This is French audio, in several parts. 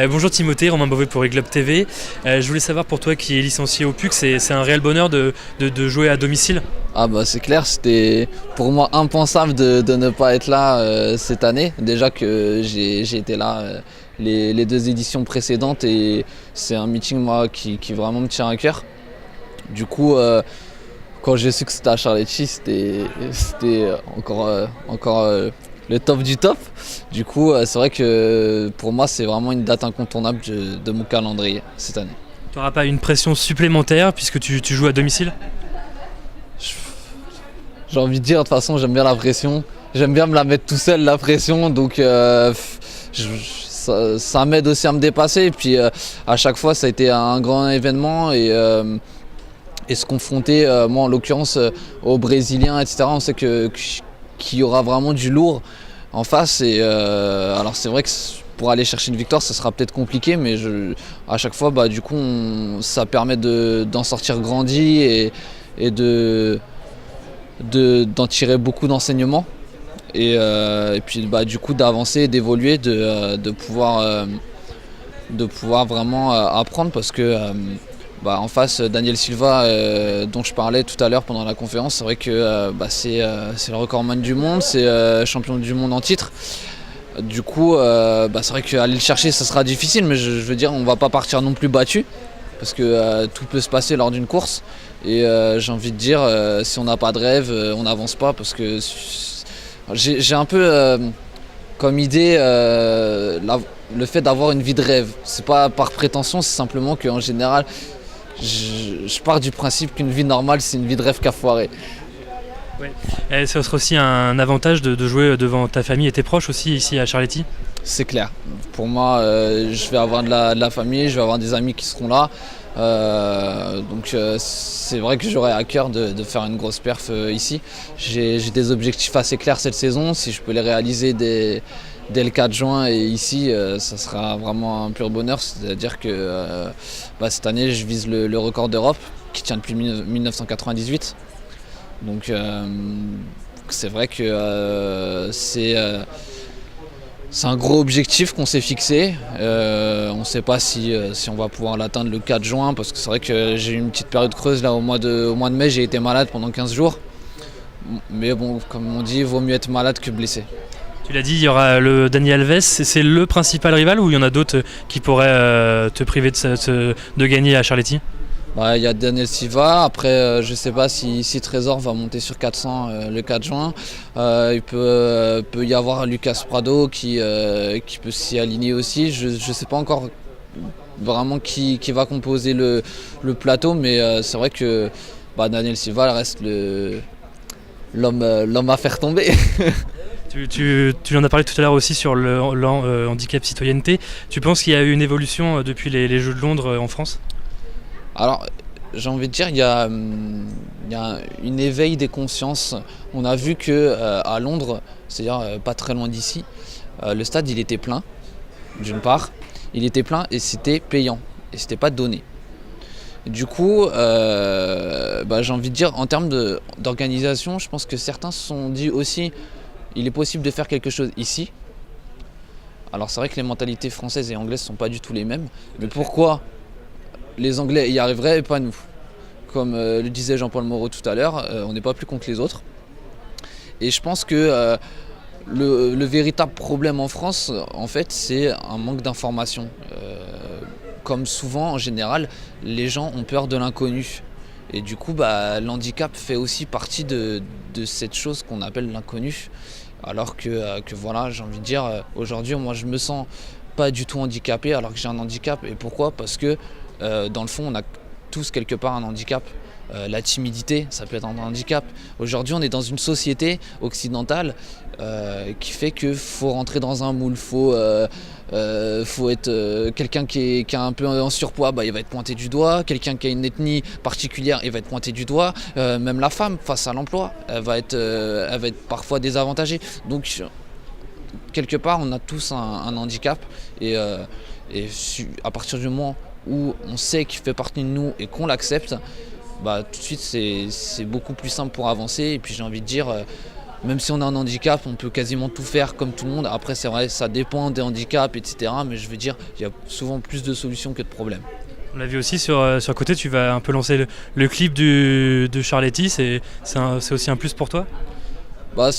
Bonjour Timothée, Romain Beauvais pour Eglobe TV. Je voulais savoir pour toi qui est licencié au PUC, c'est un réel bonheur de jouer à domicile? Ah bah c'est clair, c'était pour moi impensable de ne pas être là cette année. Déjà que j'ai été là les deux éditions précédentes et c'est un meeting moi qui vraiment me tient à cœur. Du coup, quand j'ai su que c'était à Charletti, c'était encore le top du top. Du coup, c'est vrai que pour moi, c'est vraiment une date incontournable de mon calendrier cette année. Tu n'auras pas une pression supplémentaire puisque tu joues à domicile? J'ai envie de dire, de toute façon, j'aime bien la pression. J'aime bien me la mettre tout seul, la pression. Donc, ça m'aide aussi à me dépasser. Et puis, à chaque fois, ça a été un grand événement. Et se confronter, moi en l'occurrence, aux Brésiliens, etc. On sait qu'il y aura vraiment du lourd en face. Et alors, c'est vrai que pour aller chercher une victoire, ça sera peut-être compliqué. Mais à chaque fois, du coup, ça permet d'en sortir grandi et d'en tirer beaucoup d'enseignements et puis du coup d'avancer, d'évoluer, de pouvoir vraiment apprendre parce que en face Daniel Silva dont je parlais tout à l'heure pendant la conférence, c'est vrai que c'est le recordman du monde, c'est champion du monde en titre. Du coup c'est vrai qu'aller le chercher ça sera difficile, mais je veux dire on va pas partir non plus battu parce que tout peut se passer lors d'une course. Et j'ai envie de dire, si on n'a pas de rêve, on n'avance pas parce que j'ai un peu comme idée le fait d'avoir une vie de rêve. C'est pas par prétention, c'est simplement qu'en général, je pars du principe qu'une vie normale, c'est une vie de rêve qu'a foiré. Ouais. Et ça sera aussi un avantage de jouer devant ta famille et tes proches aussi ici à Charletti? C'est clair. Pour moi, je vais avoir de la famille, je vais avoir des amis qui seront là. Donc c'est vrai que j'aurais à cœur de faire une grosse perf ici. J'ai des objectifs assez clairs cette saison. Si je peux les réaliser dès le 4 juin et ici, ça sera vraiment un pur bonheur. C'est-à-dire que cette année, je vise le record d'Europe qui tient depuis 1998. Donc c'est vrai que c'est un gros objectif qu'on s'est fixé. On ne sait pas si on va pouvoir l'atteindre le 4 juin parce que c'est vrai que j'ai eu une petite période creuse là au mois de mai, j'ai été malade pendant 15 jours. Mais bon, comme on dit, il vaut mieux être malade que blessé. Tu l'as dit, il y aura le Dani Alves, c'est le principal rival ou il y en a d'autres qui pourraient te priver de gagner à Charletti? Il y a Daniel Silva, après je ne sais pas si Trésor va monter sur 400 le 4 juin. Il peut y avoir Lucas Prado qui peut s'y aligner aussi. Je ne sais pas encore vraiment qui va composer le plateau, mais c'est vrai que Daniel Silva reste l'homme à faire tomber. Tu en as parlé tout à l'heure aussi sur le handicap citoyenneté. Tu penses qu'il y a eu une évolution depuis les Jeux de Londres en France? Alors, j'ai envie de dire, il y a une éveil des consciences. On a vu qu'à Londres, c'est-à-dire pas très loin d'ici, le stade il était plein, d'une part. Il était plein et c'était payant, et c'était pas donné. Du coup, j'ai envie de dire, en termes d'organisation, je pense que certains se sont dit aussi, il est possible de faire quelque chose ici. Alors c'est vrai que les mentalités françaises et anglaises ne sont pas du tout les mêmes, mais pourquoi les Anglais y arriveraient et pas nous? Comme le disait Jean-Paul Moreau tout à l'heure, on n'est pas plus con que les autres. Et je pense que le véritable problème en France, en fait, c'est un manque d'information. Comme souvent, en général, les gens ont peur de l'inconnu. Et du coup, l'handicap fait aussi partie de cette chose qu'on appelle l'inconnu. Alors que voilà, j'ai envie de dire, aujourd'hui, moi, je me sens pas du tout handicapé alors que j'ai un handicap. Et pourquoi? Parce que dans le fond, on a tous quelque part un handicap. La timidité, ça peut être un handicap. Aujourd'hui, on est dans une société occidentale qui fait qu'il faut rentrer dans un moule. Faut être quelqu'un qui est un peu en surpoids, il va être pointé du doigt. Quelqu'un qui a une ethnie particulière, il va être pointé du doigt. Même la femme, face à l'emploi, elle va être parfois désavantagée. Donc, quelque part, on a tous un handicap. Et à partir du moment où on sait qu'il fait partie de nous et qu'on l'accepte, tout de suite c'est beaucoup plus simple pour avancer. Et puis j'ai envie de dire, Même si on a un handicap, on peut quasiment tout faire comme tout le monde. Après, c'est vrai, ça dépend des handicaps, etc. Mais je veux dire, il y a souvent plus de solutions que de problèmes. On l'a vu aussi sur le côté, tu vas un peu lancer le clip de Charletti, c'est aussi un plus pour toi? Bah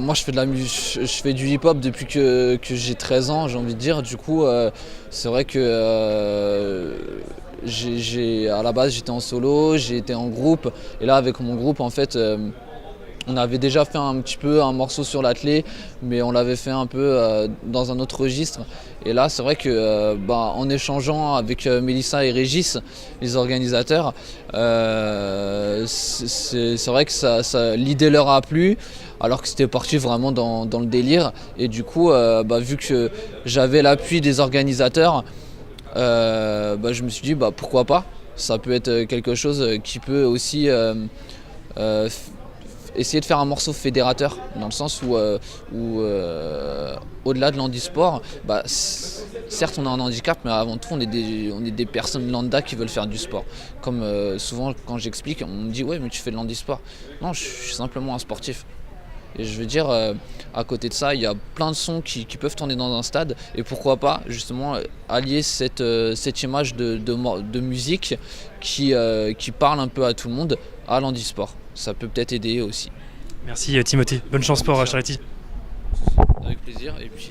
moi je fais je fais du hip-hop depuis que j'ai 13 ans, j'ai envie de dire. Du coup, c'est vrai que à la base j'étais en solo, j'ai été en groupe. Et là avec mon groupe en fait, on avait déjà fait un petit peu un morceau sur l'athlé, mais on l'avait fait un peu dans un autre registre. Et là, c'est vrai que en échangeant avec Mélissa et Régis, les organisateurs, c'est vrai que l'idée leur a plu, alors que c'était parti vraiment dans le délire. Et du coup, vu que j'avais l'appui des organisateurs, je me suis dit pourquoi pas. Ça peut être quelque chose qui peut aussi essayer de faire un morceau fédérateur, dans le sens où au-delà de l'handisport, certes on a un handicap, mais avant tout on est des personnes lambda qui veulent faire du sport. Comme souvent quand j'explique, on me dit ouais mais tu fais de l'handisport. Non, je suis simplement un sportif. Et je veux dire, à côté de ça, il y a plein de sons qui peuvent tourner dans un stade. Et pourquoi pas, justement, allier cette image de musique qui parle un peu à tout le monde à l'handisport. Ça peut peut-être aider aussi. Merci Timothée, bonne chance pour Charletti. Avec plaisir. Et puis,